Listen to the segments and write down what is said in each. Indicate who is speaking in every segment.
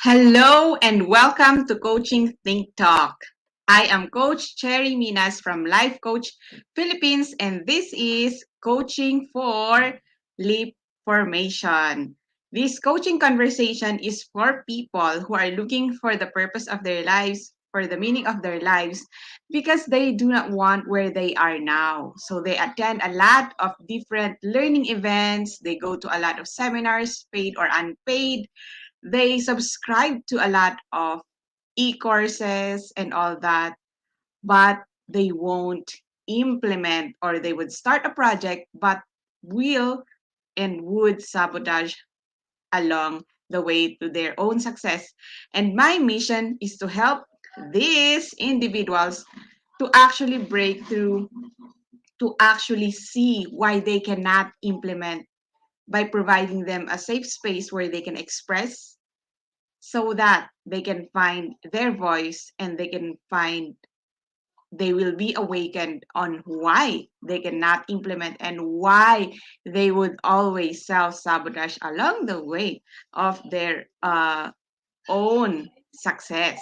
Speaker 1: Hello and welcome to Coaching Think Talk. I am Coach Cherry Minas from Life Coach Philippines, and this is Coaching for Leapformation. This coaching conversation is for people who are looking for the purpose of their lives, for the meaning of their lives, because they do not want where they are now. So they attend a lot of different learning events, they go to a lot of seminars, paid or unpaid, they subscribe to a lot of e-courses and all that, but they won't implement, or they would start a project but will and would sabotage along the way to their own success. And my mission is to help these individuals to actually break through, to actually see why they cannot implement, by providing them a safe space where they can express, so that they can find their voice and they will be awakened on why they cannot implement and why they would always self-sabotage along the way of their own success.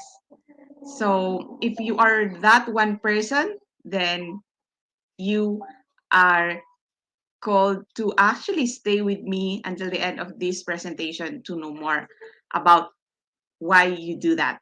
Speaker 1: So if you are that one person, then you are called to actually stay with me until the end of this presentation to know more about why you do that.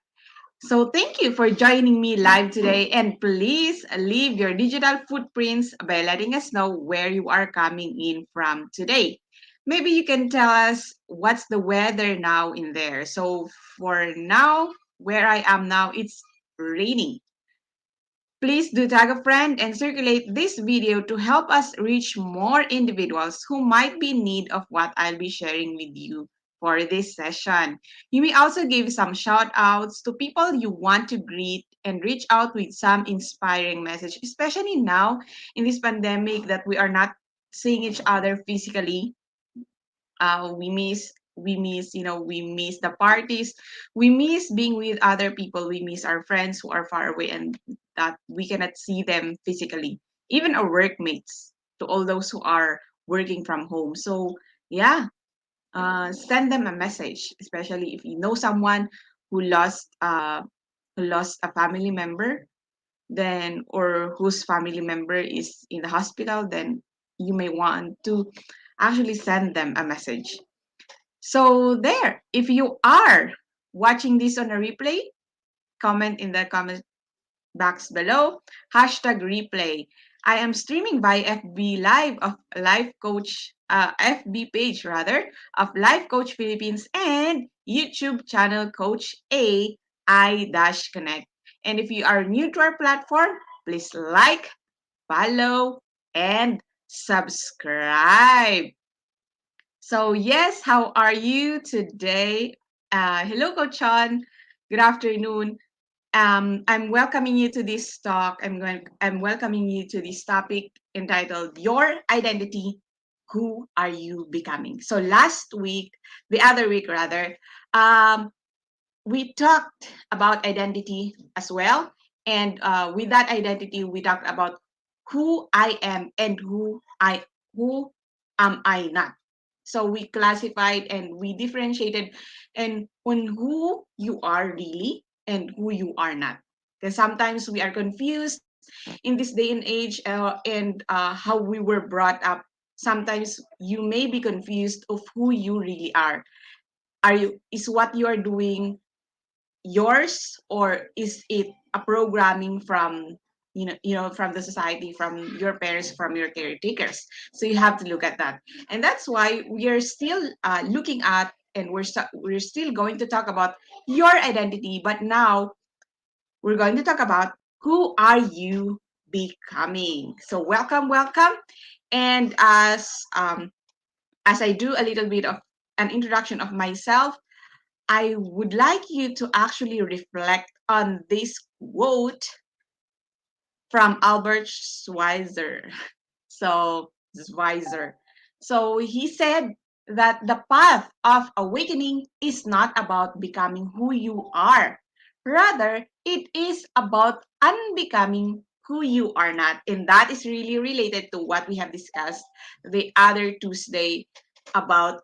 Speaker 1: So thank you for joining me live today, and please leave your digital footprints by letting us know where you are coming in from today. Maybe you can tell us what's the weather now in there. So for now, where I am now, it's raining. Please do tag a friend and circulate this video to help us reach more individuals who might be in need of what I'll be sharing with you for this session. You may also give some shout outs to people you want to greet and reach out with some inspiring message, especially now in this pandemic that we are not seeing each other physically. We miss the parties, we miss being with other people, we miss our friends who are far away and that we cannot see them physically, even our workmates, to all those who are working from home. So yeah, send them a message, especially if you know someone who lost a family member, then, or whose family member is in the hospital, then you may want to actually send them a message. So there, if you are watching this on a replay, comment in the comment box below, hashtag replay. I am streaming by FB Live of Life Coach, FB page rather, of Life Coach Philippines and YouTube channel Coach A I-Connect. And if you are new to our platform, please like, follow, and subscribe. So yes, how are you today? Hello, Coach Sean. Good afternoon. I'm welcoming you to this talk. I'm welcoming you to this topic entitled "Your Identity. Who are you becoming?" So last week, the other week rather, we talked about identity as well, and with that identity, we talked about who I am and who am I not. So we classified and we differentiated and on who you are really and who you are not. Because sometimes we are confused in this day and age, and how we were brought up. Sometimes you may be confused of who you really are. Is what you are doing yours, or is it a programming from from the society, from your parents, from your caretakers? So you have to look at that, and that's why we are still looking at, and we're still going to talk about your identity, but now we're going to talk about who are you becoming. So welcome, and as I do a little bit of an introduction of myself, I would like you to actually reflect on this quote from Albert Schweitzer. So, Schweitzer. So, he said that the path of awakening is not about becoming who you are. Rather, it is about unbecoming who you are not. And that is really related to what we have discussed the other Tuesday about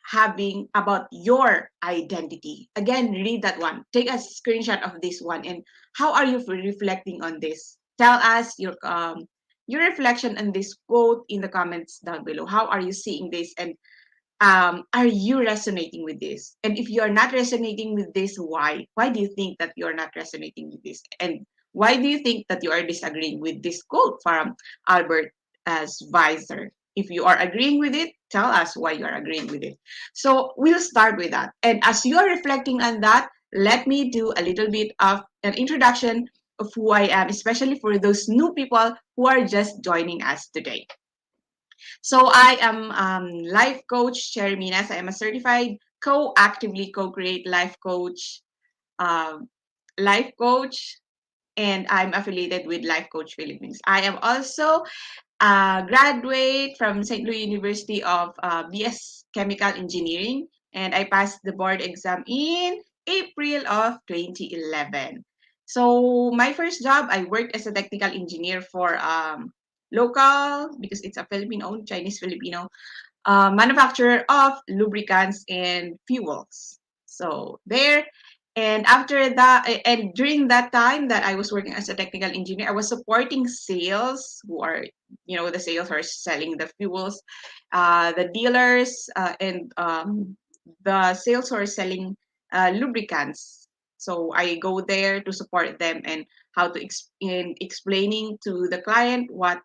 Speaker 1: having about your identity. Again, read that one. Take a screenshot of this one. And how are you reflecting on this? Tell us your reflection on this quote in the comments down below. How are you seeing this? And are you resonating with this? And if you're not resonating with this, why do you think that you're not resonating with this? And why do you think that you are disagreeing with this quote from Albert as Weiser? If you are agreeing with it, tell us why you are agreeing with it. So we'll start with that. And as you are reflecting on that, let me do a little bit of an introduction of who I am, especially for those new people who are just joining us today. So I am life coach Cherry Minas. I am a certified actively co-create um, life coach, and I'm affiliated with Life Coach Philippines. I am also a graduate from St. Louis University of BS Chemical Engineering, and I passed the board exam in April of 2011. So my first job, I worked as a technical engineer for local, because it's a Filipino, Chinese Filipino manufacturer of lubricants and fuels. So there, and after that, and during that time that I was working as a technical engineer, I was supporting sales who are, the sales who are selling the fuels, the dealers, and the sales who are selling lubricants. So I go there to support them and how to in explaining to the client what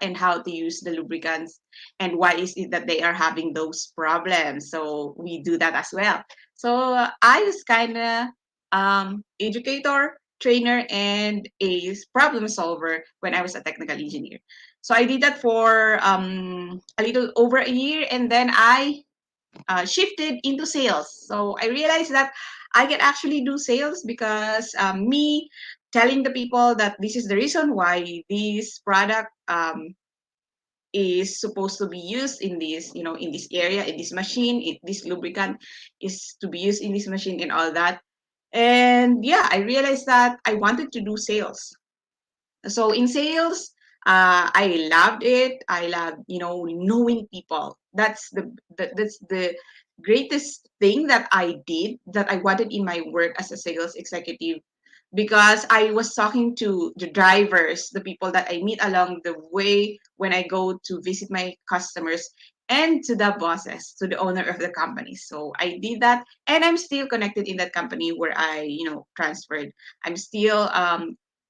Speaker 1: and how to use the lubricants and why is it that they are having those problems. So we do that as well. So I was kind of educator, trainer, and a problem solver when I was a technical engineer. So I did that for a little over a year, and then I shifted into sales. So I realized that I can actually do sales because me telling the people that this is the reason why this product is supposed to be used in this, in this area, in this machine, this lubricant is to be used in this machine and all that. And yeah, I realized that I wanted to do sales. So in sales, I loved it. I love, knowing people. That's the greatest thing that I did, that I wanted in my work as a sales executive, because I was talking to the drivers, the people that I meet along the way when I go to visit my customers, and to the bosses, to the owner of the company. So I did that, and I'm still connected in that company where I, transferred. I'm still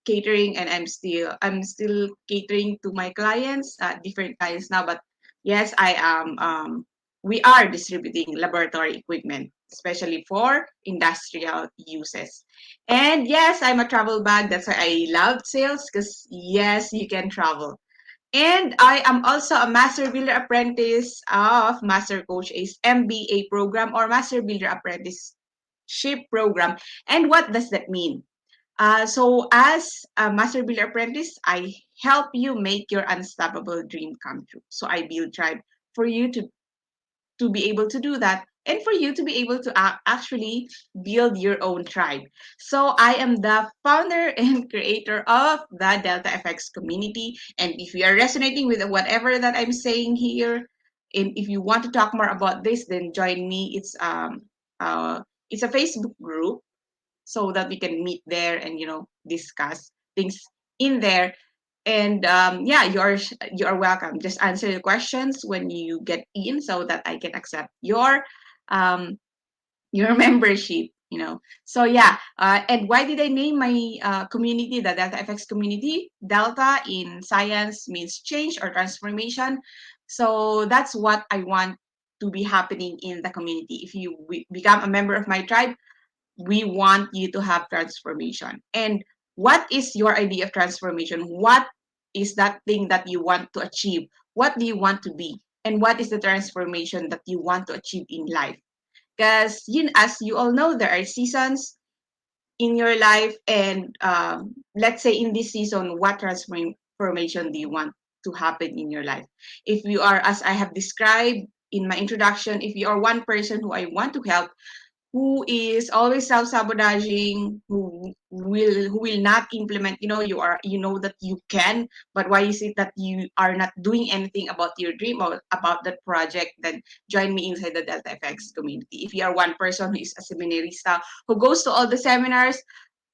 Speaker 1: catering, and I'm still catering to my clients, different clients now. But yes, I am we are distributing laboratory equipment, especially for industrial uses. And yes, I'm a travel bag. That's why I love sales, because yes, you can travel. And I am also a Master Builder Apprentice of Master Coach Ace MBA program, or Master Builder Apprenticeship program. And what does that mean? So as a Master Builder Apprentice, I help you make your unstoppable dream come true. So I build tribe for you to be able to do that, and for you to be able to actually build your own tribe. So I am the founder and creator of the Delta FX community. And if you are resonating with whatever that I'm saying here, and if you want to talk more about this, then join me. It's a Facebook group, so that we can meet there and discuss things in there. And yeah, you are welcome. Just answer the questions when you get in, so that I can accept um your membership. So yeah, and why did I name my community the Delta FX community? Delta in science means change or transformation. So that's what I want to be happening in the community. If you become a member of my tribe, we want you to have transformation. And what is your idea of transformation? What is that thing that you want to achieve? What do you want to be? And what is the transformation that you want to achieve in life? Because as you all know, there are seasons in your life, and let's say in this season, what transformation do you want to happen in your life? If you are, as I have described in my introduction, if you are one person who I want to help, who is always self-sabotaging, who will not implement, you know that you can, but why is it that you are not doing anything about your dream or about that project? Then join me inside the Delta FX community. If you are one person who is a seminarista who goes to all the seminars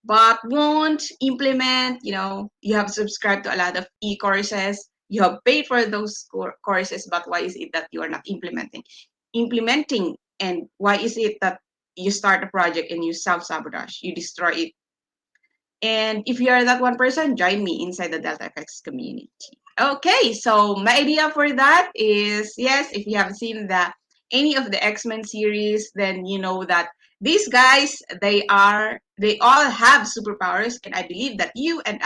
Speaker 1: but won't implement, you have subscribed to a lot of e-courses, you have paid for those courses, but why is it that you are not implementing? And why is it that you start a project and you self-sabotage, you destroy it? And if you are that one person, join me inside the Delta FX community. Okay, so my idea for that is, yes, if you have seen any of the X-Men series, then you know that these guys, they all have superpowers, and I believe that you and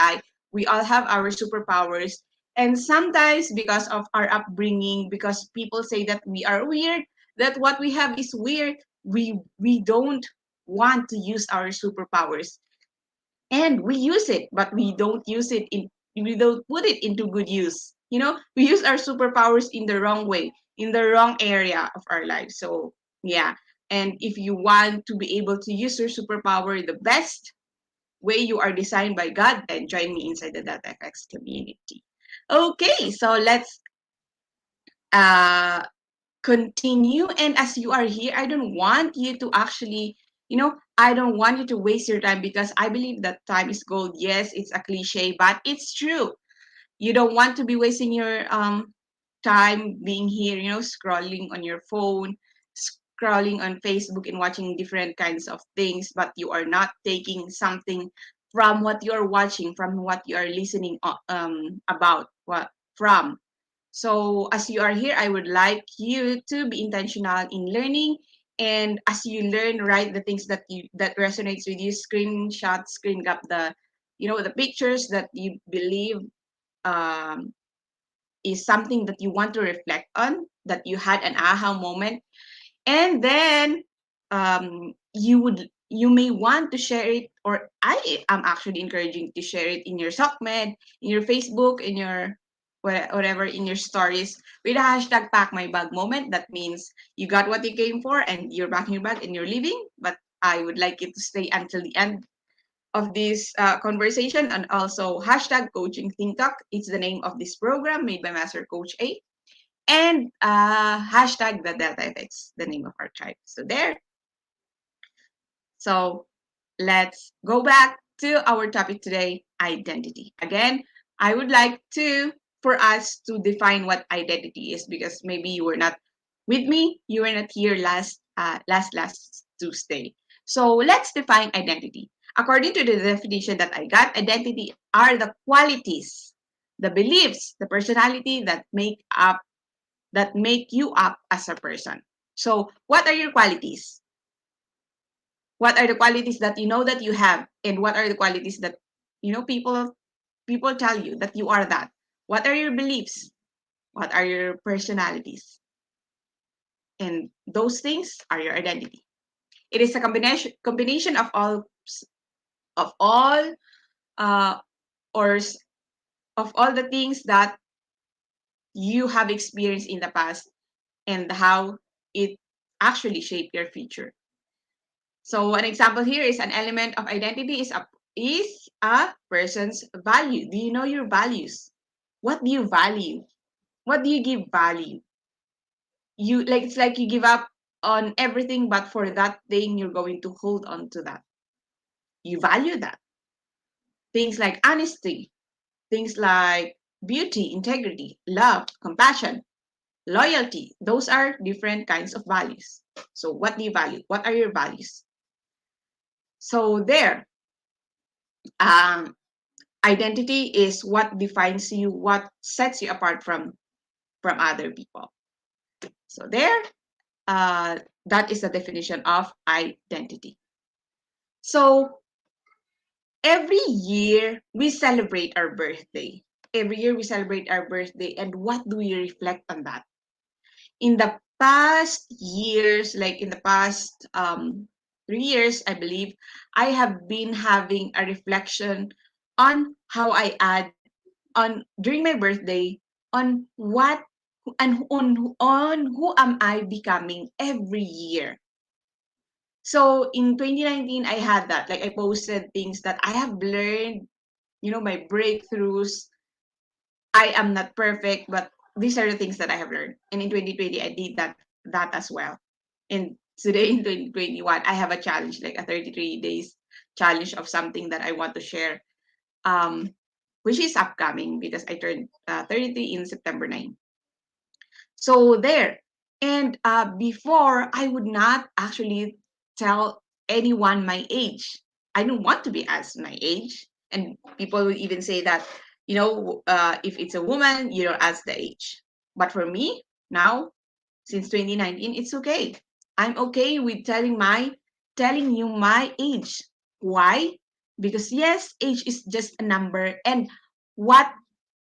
Speaker 1: we all have our superpowers. And sometimes because of our upbringing, because people say that we are weird, that what we have is weird, we don't want to use our superpowers, and we use it, but we don't put it into good use. We use our superpowers in the wrong way, in the wrong area of our life. So yeah, and if you want to be able to use your superpower the best way you are designed by God, then join me inside the Data FX community. Okay, so let's uh continue. And as you are here, I don't want you to actually, I don't want you to waste your time, because I believe that time is gold. Yes, it's a cliche, but it's true. You don't want to be wasting your time being here, scrolling on your phone, scrolling on Facebook and watching different kinds of things, but you are not taking something from what you're watching, from what you are listening about what from. So as you are here, I would like you to be intentional in learning. And as you learn, write the things that resonates with you. Screenshot, screen grab the pictures that you believe um, is something that you want to reflect on, that you had an aha moment, and then you may want to share it, or I am actually encouraging to share it in your SocMed, in your Facebook, in your whatever, in your stories, with a hashtag pack my bag moment. That means you got what you came for and you're packing your bag and you're leaving. But I would like you to stay until the end of this conversation. And also hashtag coaching think talk, it's the name of this program made by Master Coach A. And hashtag the Delta FX, the name of our tribe. So there. So let's go back to our topic today, identity. Again, I would like for us to define what identity is, because maybe you were not with me, you were not here last Tuesday. So let's define identity. According to the definition that I got, identity are the qualities, the beliefs, the personality that make you up as a person. So what are your qualities? What are the qualities that you know that you have, and what are the qualities that people tell you that you are that? What are your beliefs? What are your personalities? And those things are your identity. It is a combination of all uh, or of all the things that you have experienced in the past, and how it actually shaped your future. So an example here is an element of identity is a person's value. Do you know your values? What do you value? What do you give value? It's like you give up on everything, but for that thing you're going to hold on to that. You value that. Things like honesty, things like beauty, integrity, love, compassion, loyalty. Those are different kinds of values. So what do you value? What are your values? So there. Um, Identity is what defines you, what sets you apart from other people. So there, that is the definition of identity. So every year we celebrate our birthday. Every year we celebrate our birthday, and what do we reflect on that? In the past years, like in the past 3 years, I believe, I have been having a reflection on how I add on during my birthday, on what and on who am I becoming every year. So in 2019, I had that. Like I posted things that I have learned, my breakthroughs. I am not perfect, but these are the things that I have learned. And in 2020, I did that as well. And today in 2021, I have a challenge, like a 33 days challenge of something that I want to share, um, which is upcoming because I turned 33 in September 9. So there. And before, I would not actually tell anyone my age. I don't want to be asked my age. And people will even say that, if it's a woman, you don't ask the age. But for me, now, since 2019, it's okay. I'm okay with telling you my age. Why? Because yes, age is just a number. And what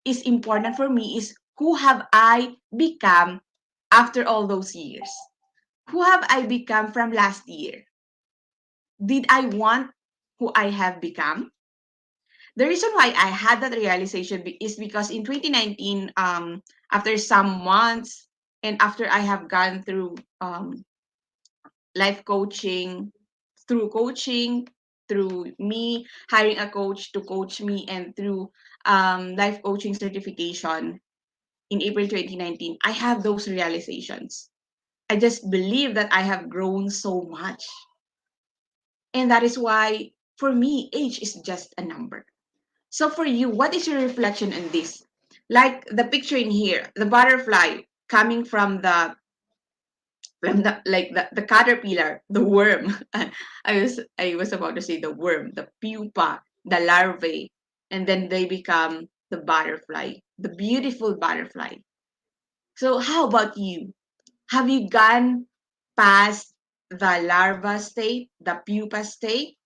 Speaker 1: is important for me is who have I become after all those years? Who have I become from last year? Did I want who I have become? The reason why I had that realization is because in 2019, after some months and after I have gone through life coaching, through coaching, through me hiring a coach to coach me, and through life coaching certification, in April 2019, I have those realizations. I just believe that I have grown so much. And that is why, for me, age is just a number. So for you, what is your reflection on this? Like the picture in here, the butterfly coming from the caterpillar, the worm. I was about to say the worm, the pupa, the larvae, and then they become the butterfly, the beautiful butterfly. So how about you? Have you gone past the larva state, the pupa state?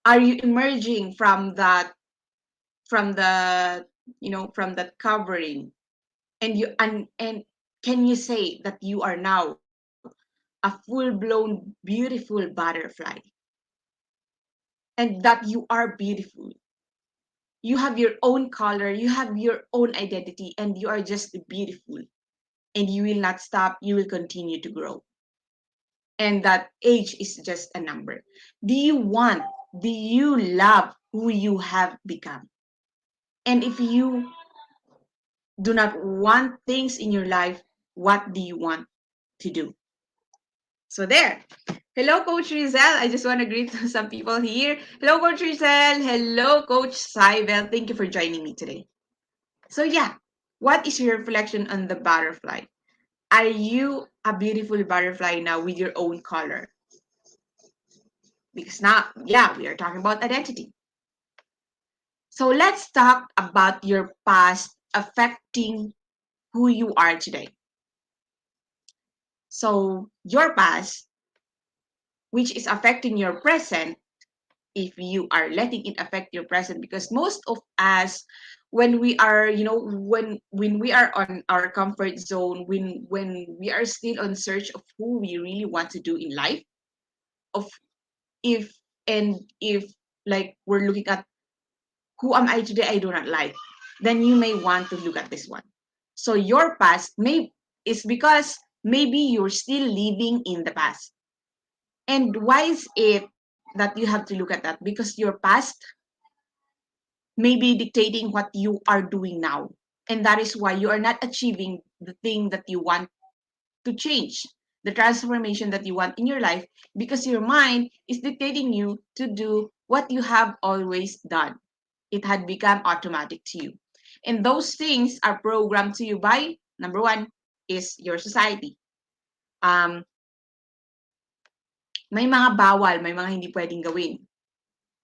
Speaker 1: Are you emerging from that covering? And can you say that you are now a full-blown beautiful butterfly, and that you are beautiful? You have your own color, you have your own identity, and you are just beautiful. And you will not stop, you will continue to grow. And that age is just a number. Do you want, do you love who you have become? And if you do not want things in your life, what do you want to do? So there. Hello, Coach Rizel. I just want to greet some people here. Hello, Coach Rizel. Hello, Coach Saibel. Thank you for joining me today. So yeah, what is your reflection on the butterfly? Are you a beautiful butterfly now with your own color? Because now, yeah, we are talking about identity. So let's talk about your past affecting who you are today. So your past, which is affecting your present, if you are letting it affect your present, because most of us, when we are, when we are on our comfort zone, when we are still on search of who we really want to do in life, of if if like we're looking at who am I today, I do not like, then you may want to look at this one. So your past may is because maybe you're still living in the past. And why is it that you have to look at that? Because your past may be dictating what you are doing now. And that is why you are not achieving the thing that you want to change, the transformation that you want in your life, because your mind is dictating you to do what you have always done. It had become automatic to you. And those things are programmed to you by, number one, is your society. Um, may mga bawal, may mga hindi pwedeng gawin.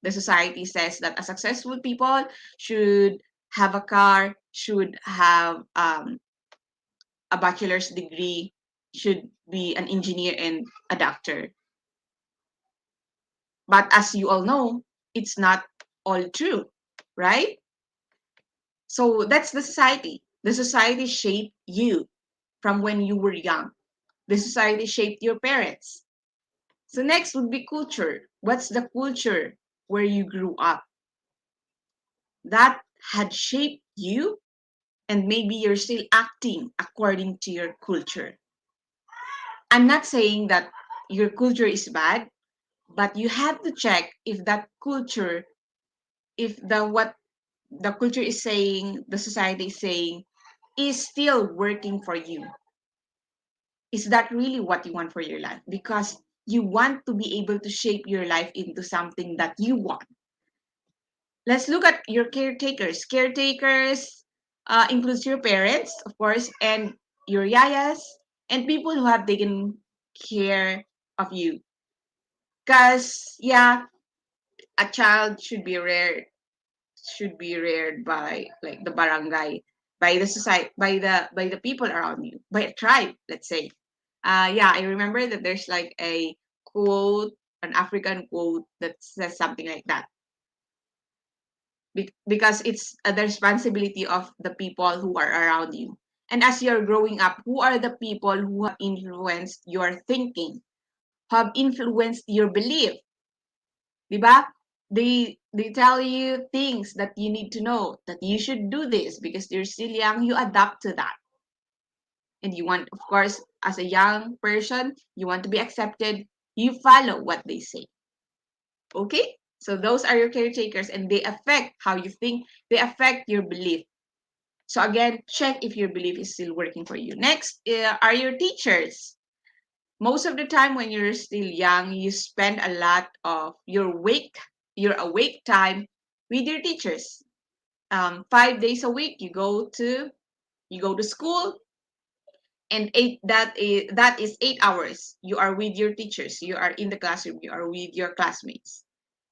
Speaker 1: The society says that a successful people should have a car, should have a bachelor's degree, should be an engineer and a doctor. But as you all know, it's not all true, right? So that's the society. The society shaped you from when you were young. The society shaped your parents. So next would be culture. What's the culture where you grew up? That had shaped you, and maybe you're still acting according to your culture. I'm not saying that your culture is bad, but you have to check if that culture, if the what the culture is saying, the society is saying, is still working for you. Is that really what you want for your life? Because you want to be able to shape your life into something that you want. Let's look at your caretakers. Caretakers includes your parents, of course, and your yayas, and people who have taken care of you. Because, yeah, a child should be reared by like the barangay, by the society, by the people around you, by a tribe, let's say. Yeah, I remember that there's like a quote, an African quote that says something like that. Because it's the responsibility of the people who are around you. And as you're growing up, who are the people who have influenced your thinking, have influenced your belief, diba? They tell you things that you need to know, that you should do this because you're still young, you adapt to that. And you want, of course, as a young person, you want to be accepted, you follow what they say. Okay? So those are your caretakers and they affect how you think, they affect your belief. So again, check if your belief is still working for you. Next are your teachers. Most of the time when you're still young, you spend a lot of your awake time with your teachers. 5 days a week, you go to school, and that is 8 hours. You are with your teachers. You are in the classroom. You are with your classmates.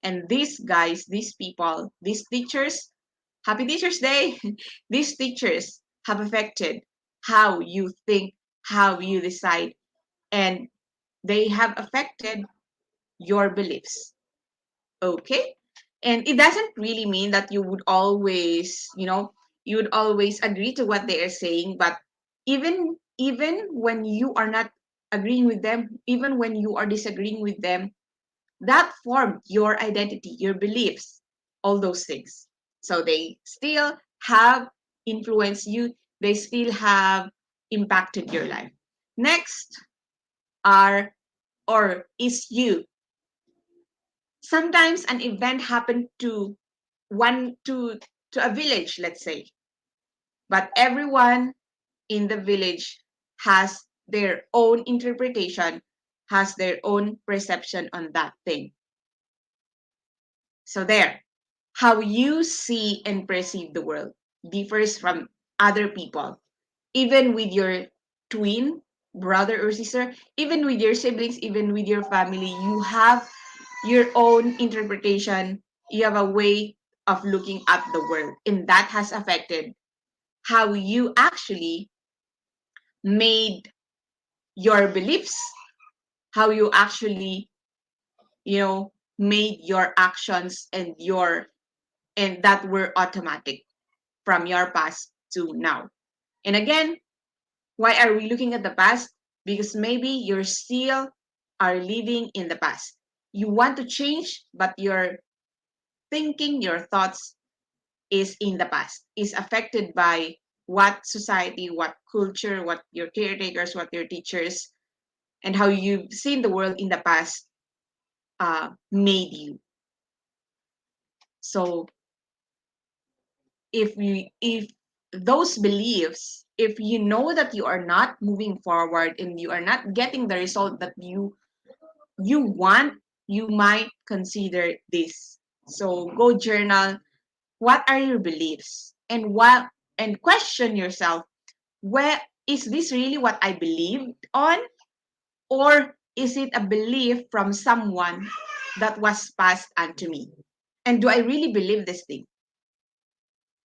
Speaker 1: And these guys, these people, these teachers, Happy Teachers Day. These teachers have affected how you think, how you decide, and they have affected your beliefs. Okay? And it doesn't really mean that you would always, you would always agree to what they are saying, but even when you are not agreeing with them, even when you are disagreeing with them, that formed your identity, your beliefs, all those things. So they still have influenced you, they still have impacted your life. Next are or is you. Sometimes an event happened to one to a village, let's say, but everyone in the village has their own interpretation, has their own perception on that thing. So there, how you see and perceive the world differs from other people, even with your twin brother or sister, even with your siblings, even with your family. You have your own interpretation, you have a way of looking at the world, and that has affected how you actually made your beliefs, how you actually, made your actions and that were automatic from your past to now. And again, why are we looking at the past? Because maybe you're still are living in the past. You want to change, but your thinking, your thoughts is in the past, is affected by what society, what culture, what your caretakers, what your teachers, and how you've seen the world in the past made you. So if those beliefs, if you know that you are not moving forward and you are not getting the result that you want, you might consider this. So go journal. What are your beliefs? And question yourself, where is this really what I believed on? Or is it a belief from someone that was passed unto me? And do I really believe this thing?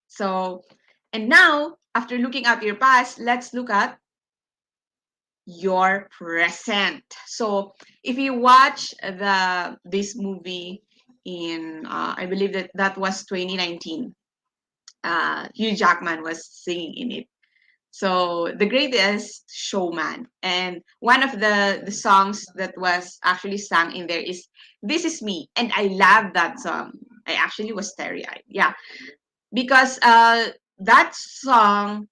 Speaker 1: So, and now, after looking at your past, let's look at your present. So, if you watch this movie in, I believe that was 2019, Hugh Jackman was singing in it. So, The Greatest Showman. And one of the songs that was actually sung in there is This Is Me. And I love that song. I actually was teary-eyed. Yeah. Because that song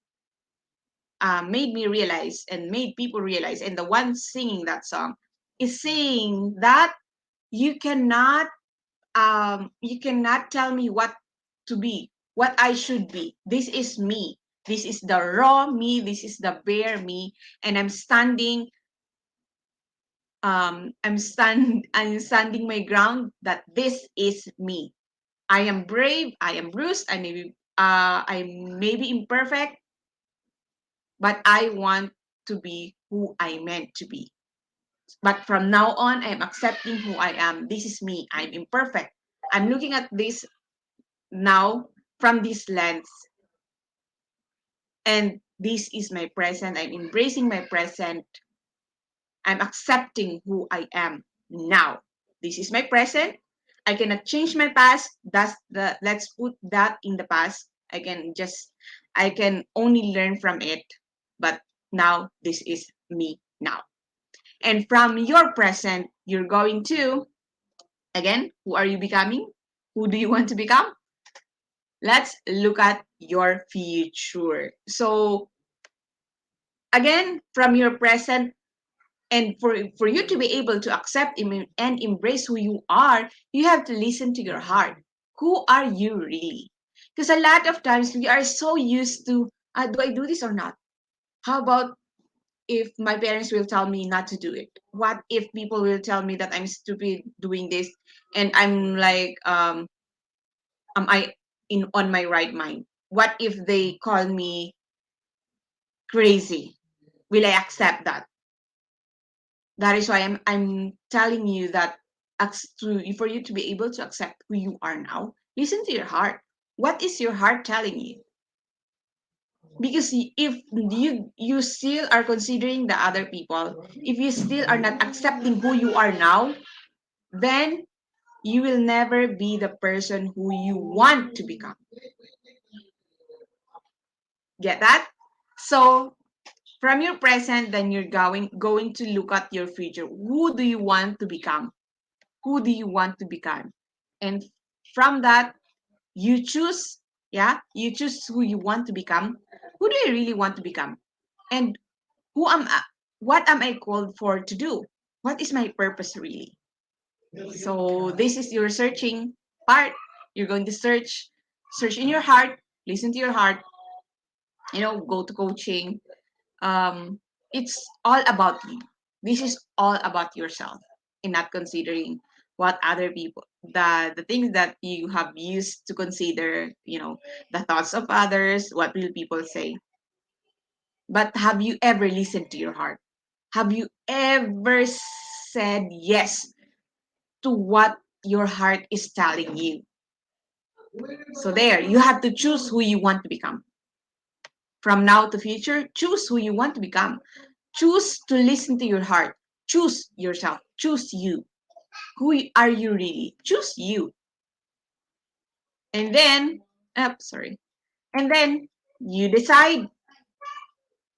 Speaker 1: made me realize and made people realize, and the one singing that song is saying that you cannot tell me what to be, what I should be. This is me. This is the raw me. This is the bare me, and I'm standing. I'm standing my ground that this is me. I am brave. I am bruised. I may be imperfect, but I want to be who I meant to be. But from now on, I'm accepting who I am. This is me. I'm imperfect. I'm looking at this now from this lens, and this is my present. I'm embracing my present. I'm accepting who I am now. This is my present. I cannot change my past. Let's put that in the past. I can only learn from it. But now this is me now. And from your present, you're going to, again, who are you becoming? Who do you want to become? Let's look at your future. So again, from your present, and for you to be able to accept and embrace who you are, you have to listen to your heart. Who are you really? Because a lot of times we are so used to, do I do this or not? How about if my parents will tell me not to do it? What if people will tell me that I'm stupid doing this, and I'm like, am I in on my right mind? What if they call me crazy? Will I accept that? That is why I'm telling you that for you to be able to accept who you are now, listen to your heart. What is your heart telling you? Because if you still are considering the other people, if you still are not accepting who you are now, then you will never be the person who you want to become. Get that? So from your present, then you're going to look at your future. Who do you want to become? Who do you want to become? And from that, you choose, you choose who you want to become. Who do you really want to become? And who am I, what am I called for to do? What is my purpose really? So this is your searching part. You're going to search in your heart, listen to your heart, go to coaching. It's all about you. This is all about yourself, and not considering what other people, the things that you have used to consider, the thoughts of others, what will people say. But have you ever listened to your heart? Have you ever said yes to what your heart is telling you? So there, you have to choose who you want to become. From now to future, choose who you want to become. Choose to listen to your heart. Choose yourself. Choose you. Who are you really? Choose you. And then, sorry. And then you decide,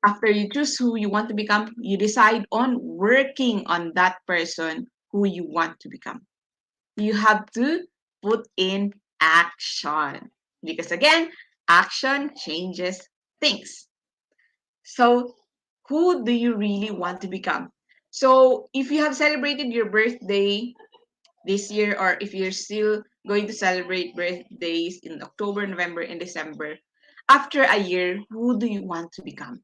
Speaker 1: after you choose who you want to become, you decide on working on that person who you want to become. You have to put in action. Because again, action changes things. So, who do you really want to become? So, if you have celebrated your birthday this year, or if you're still going to celebrate birthdays in October, November, and December, after a year, who do you want to become?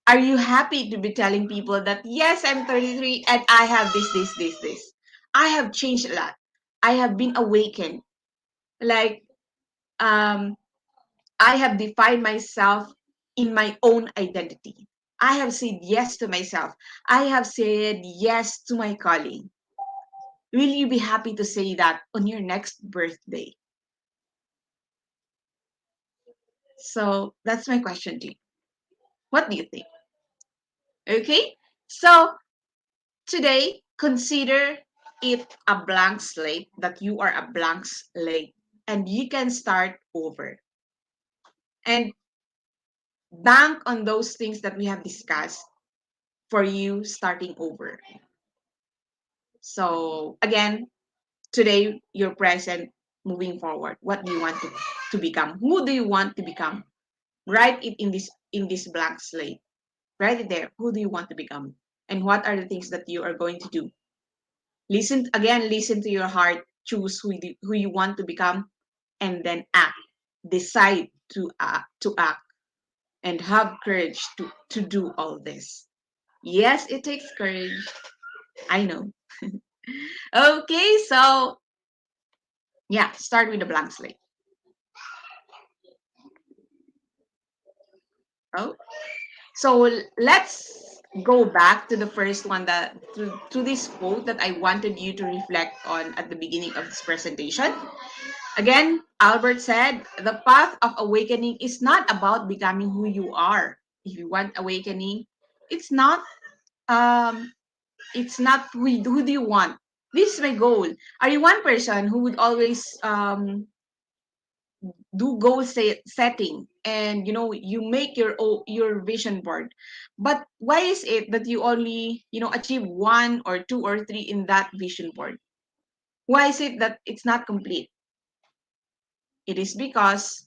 Speaker 1: Are you happy to be telling people that, yes, I'm 33 and I have this? I have changed a lot. I have been awakened. Like, um, I have defined myself in my own identity. I have said yes to myself. I have said yes to my calling. Will you be happy to say that on your next birthday? So that's my question to you. What do you think? Okay. So today, consider it a blank slate, that you are a blank slate and you can start over. And bank on those things that we have discussed for you starting over. So again, today, your present, moving forward. What do you want to become? Who do you want to become? Write it in this in this blank slate. Write it there. Who do you want to become? And what are the things that you are going to do? Listen to your heart, choose who you want to become, and then act. Decide to act, and have courage to do all this. Yes, it takes courage. I know. Okay, so yeah, start with a blank slate. Oh, so let's go back to the first one, that to this quote that I wanted you to reflect on at the beginning of this presentation. Again, Albert said, the path of awakening is not about becoming who you are. If you want awakening, it's not um who do you want. This is my goal. Are you one person who would always do setting, and you make your vision board, but why is it that you only achieve one or two or three in that vision board? Why is it that it's not complete? It is because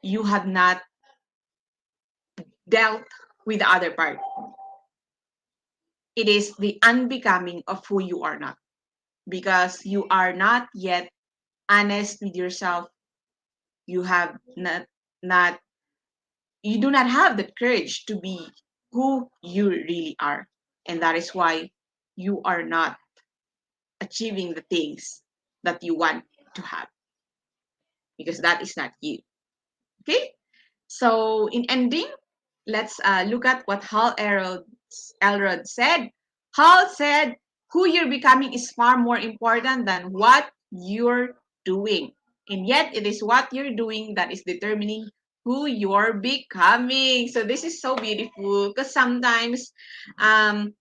Speaker 1: you have not dealt with the other part. It is the unbecoming of who you are not, because you are not yet honest with yourself. You have not you do not have the courage to be who you really are, and that is why you are not achieving the things that you want to have, because that is not you. Okay, so in ending, let's look at what Elrod said. Hal said, who you're becoming is far more important than what you're doing. And yet, it is what you're doing that is determining who you're becoming. So this is so beautiful, because sometimes um,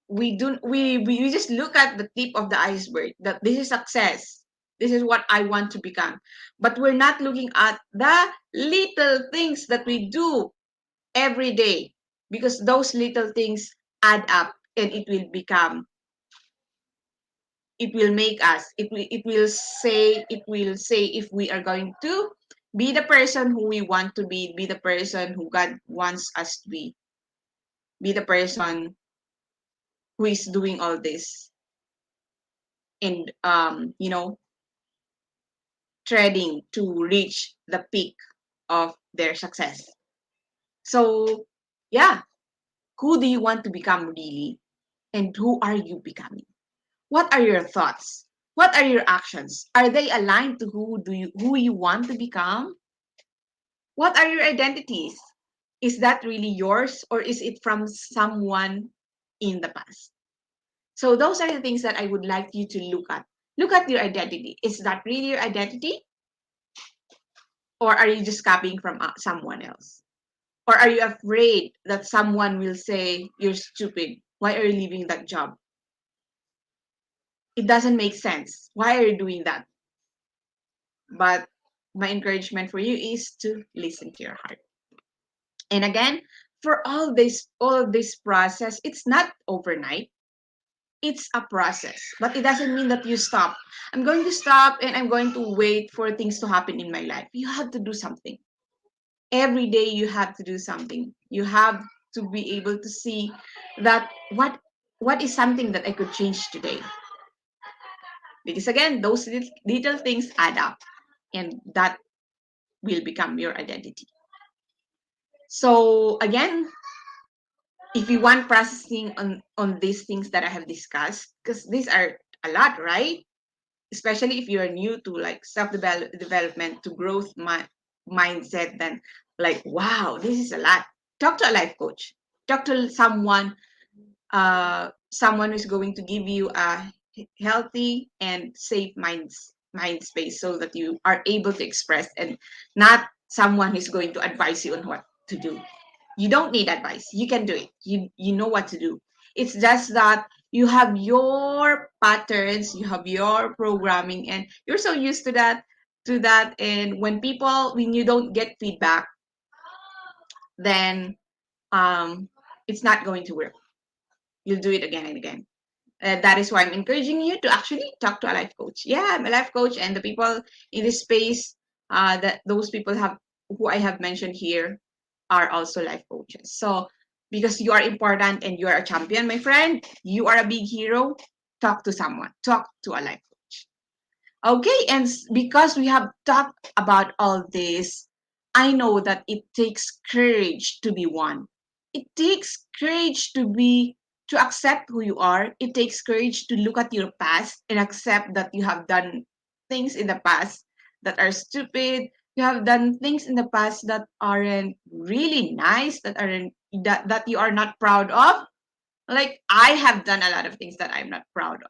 Speaker 1: we just look at the tip of the iceberg, that this is success. This is what I want to become. But we're not looking at the little things that we do every day, because those little things add up, and it will make us, it will say if we are going to be the person who we want to be the person who God wants us to be the person who is doing all this, and treading to reach the peak of their success. So yeah, who do you want to become really, and who are you becoming? What are your thoughts? What are your actions? Are they aligned to who you want to become? What are your identities? Is that really yours, or is it from someone in the past? So those are the things that I would like you to look at. Look at your identity. Is that really your identity, or are you just copying from someone else? Or are you afraid that someone will say you're stupid? Why are you leaving that job? It doesn't make sense. Why are you doing that? But my encouragement for you is to listen to your heart. And again, for all this process, it's not overnight. It's a process, but it doesn't mean that you stop. I'm going to stop and I'm going to wait for things to happen in my life. You have to do something. Every day you have to do something. You have to be able to see that what is something that I could change today. Because again, those little things add up, and that will become your identity. So again, if you want processing on these things that I have discussed, because these are a lot, right? Especially if you're new to like self-development, to growth mindset, then like, wow, this is a lot. Talk to a life coach. Talk to someone who's going to give you a healthy and safe mind space, so that you are able to express, and not someone who's going to advise you on what to do. You don't need advice. You can do it. You know what to do. It's just that you have your patterns, you have your programming, and you're so used to that. And when you don't get feedback, then it's not going to work. You'll do it again and again. That is why I'm encouraging you to actually talk to a life coach. Yeah, I'm a life coach, and the people in this space, that those people have who I have mentioned here, are also life coaches. So because you are important and you are a champion, my friend, you are a big hero, talk to someone, talk to a life coach. Okay, and because we have talked about all this, I know that it takes courage to be one. It takes courage to accept who you are. It takes courage to look at your past and accept that you have done things in the past that are stupid. You have done things in the past that aren't really nice, that you are not proud of. Like I have done a lot of things that I'm not proud of.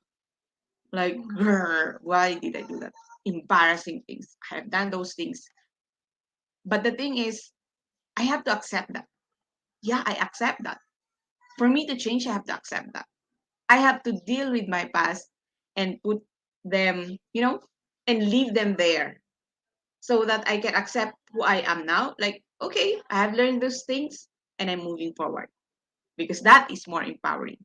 Speaker 1: Like, grr, why did I do that? Embarrassing things. I have done those things. But the thing is, I have to accept that. Yeah, I accept that. For me to change, I have to accept that. I have to deal with my past and put them, and leave them there so that I can accept who I am now. Like, okay, I have learned those things and I'm moving forward because that is more empowering.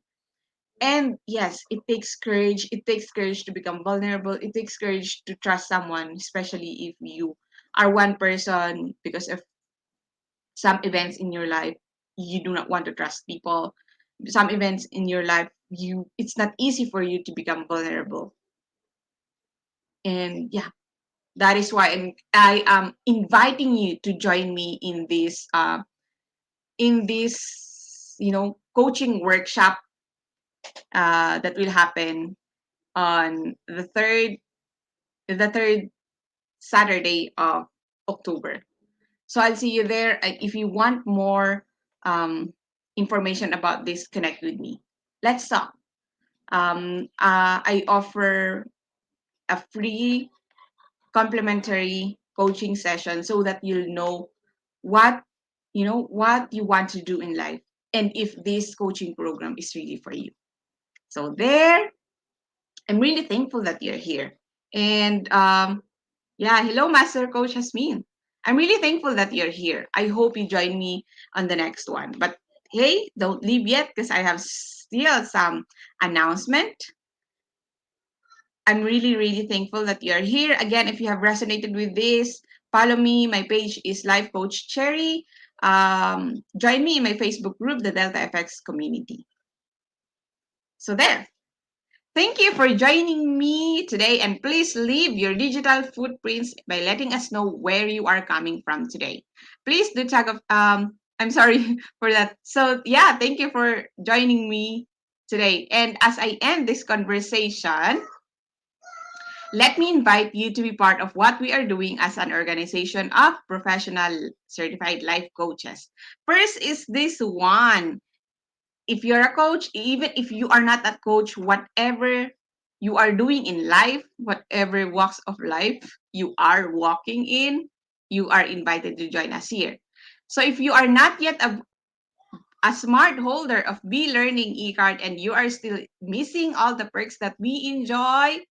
Speaker 1: And yes, it takes courage. It takes courage to become vulnerable. It takes courage to trust someone, especially if you are one person because of some events in your life. You do not want to trust people. Some events in your life, it's not easy for you to become vulnerable. And yeah, that is why I am inviting you to join me in this coaching workshop that will happen on the third Saturday of October. So I'll see you there. If you want more information about this, connect with me. Let's talk. I offer a free complimentary coaching session so that you'll know what what you want to do in life and if this coaching program is really for you. So there, I'm really thankful that you're here. And yeah, hello, Master Coach Hasmin. I'm really thankful that you're here. I hope you join me on the next one. But hey, don't leave yet because I have still some announcement. I'm really, really thankful that you're here. Again, if you have resonated with this, follow me. My page is Life Coach Cherry. Join me in my Facebook group, the Delta FX community. So there. Thank you for joining me today, and please leave your digital footprints by letting us know where you are coming from today. Please do tag of I'm sorry for that. So yeah, thank you for joining me today. And as I end this conversation, let me invite you to be part of what we are doing as an organization of professional certified life coaches. First is this one. If you're a coach, even if you are not a coach, whatever you are doing in life, whatever walks of life you are walking in, you are invited to join us here. So if you are not yet a smart holder of B-Learning e-card and you are still missing all the perks that we enjoy,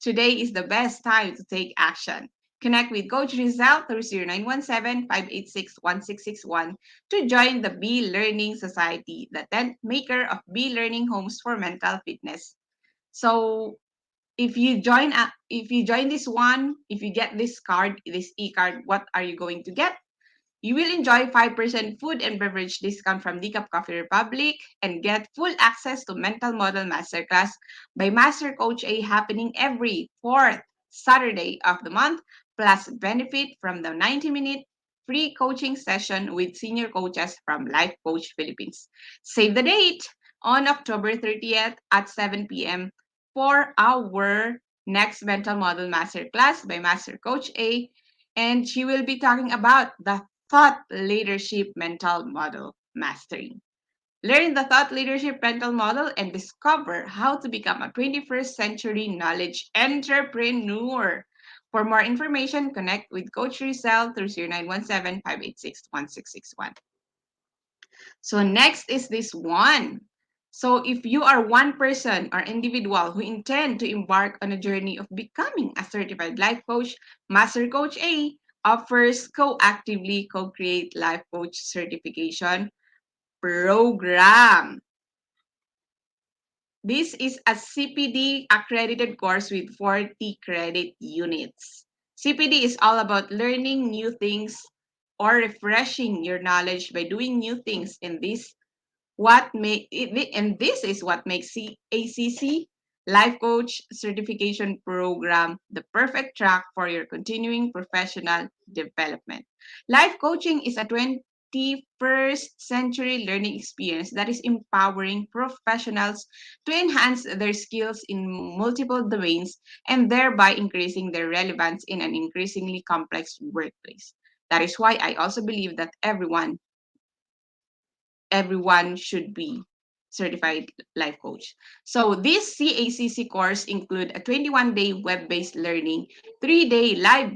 Speaker 1: today is the best time to take action. Connect with Coach Rizal through 0917-586-1661 to join the B-Learning Society, the 10th maker of B-Learning homes for mental fitness. So if you join this one, if you get this card, this e-card, what are you going to get? You will enjoy 5% food and beverage discount from Decaf Coffee Republic and get full access to Mental Model Masterclass by Master Coach A happening every fourth Saturday of the month, plus benefit from the 90-minute free coaching session with senior coaches from Life Coach Philippines. Save the date on October 30th at 7 p.m. for our next Mental Model Masterclass by Master Coach A, and she will be talking about the Thought Leadership Mental Model Mastery. Learn the Thought Leadership Mental Model and discover how to become a 21st century knowledge entrepreneur. For more information, connect with Coach Rizal through 0917-586-1661. So next is this one. So if you are one person or individual who intend to embark on a journey of becoming a certified life coach, Master Coach A offers co-actively co-create life coach certification program. This is a CPD accredited course with 40 credit units. CPD is all about learning new things or refreshing your knowledge by doing new things in this what make it, and this is what makes ACC Life Coach Certification Program the perfect track for your continuing professional development. Life coaching is a 21st century learning experience that is empowering professionals to enhance their skills in multiple domains and thereby increasing their relevance in an increasingly complex workplace. That is why I also believe that everyone should be certified life coach. So this CACC course include a 21-day web-based learning, 3-day live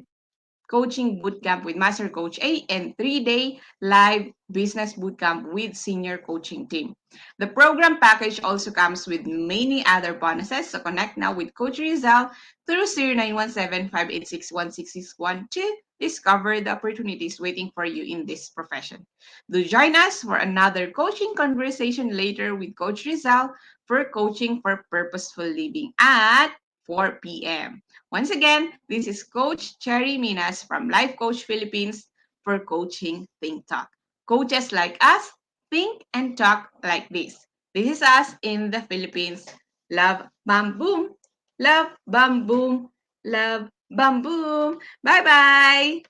Speaker 1: coaching bootcamp with Master Coach A, and 3-day live business bootcamp with senior coaching team. The program package also comes with many other bonuses. So connect now with Coach Rizal through 0917-586-1661 to discover the opportunities waiting for you in this profession. Do join us for another coaching conversation later with Coach Rizal for Coaching for Purposeful Living at 4 p.m. Once again, this is Coach Cherry Minas from Life Coach Philippines for Coaching Think Talk. Coaches like us think and talk like this. This is us in the Philippines. Love, bam, boom. Love, bam, boom. Love, bam, boom. Bye-bye.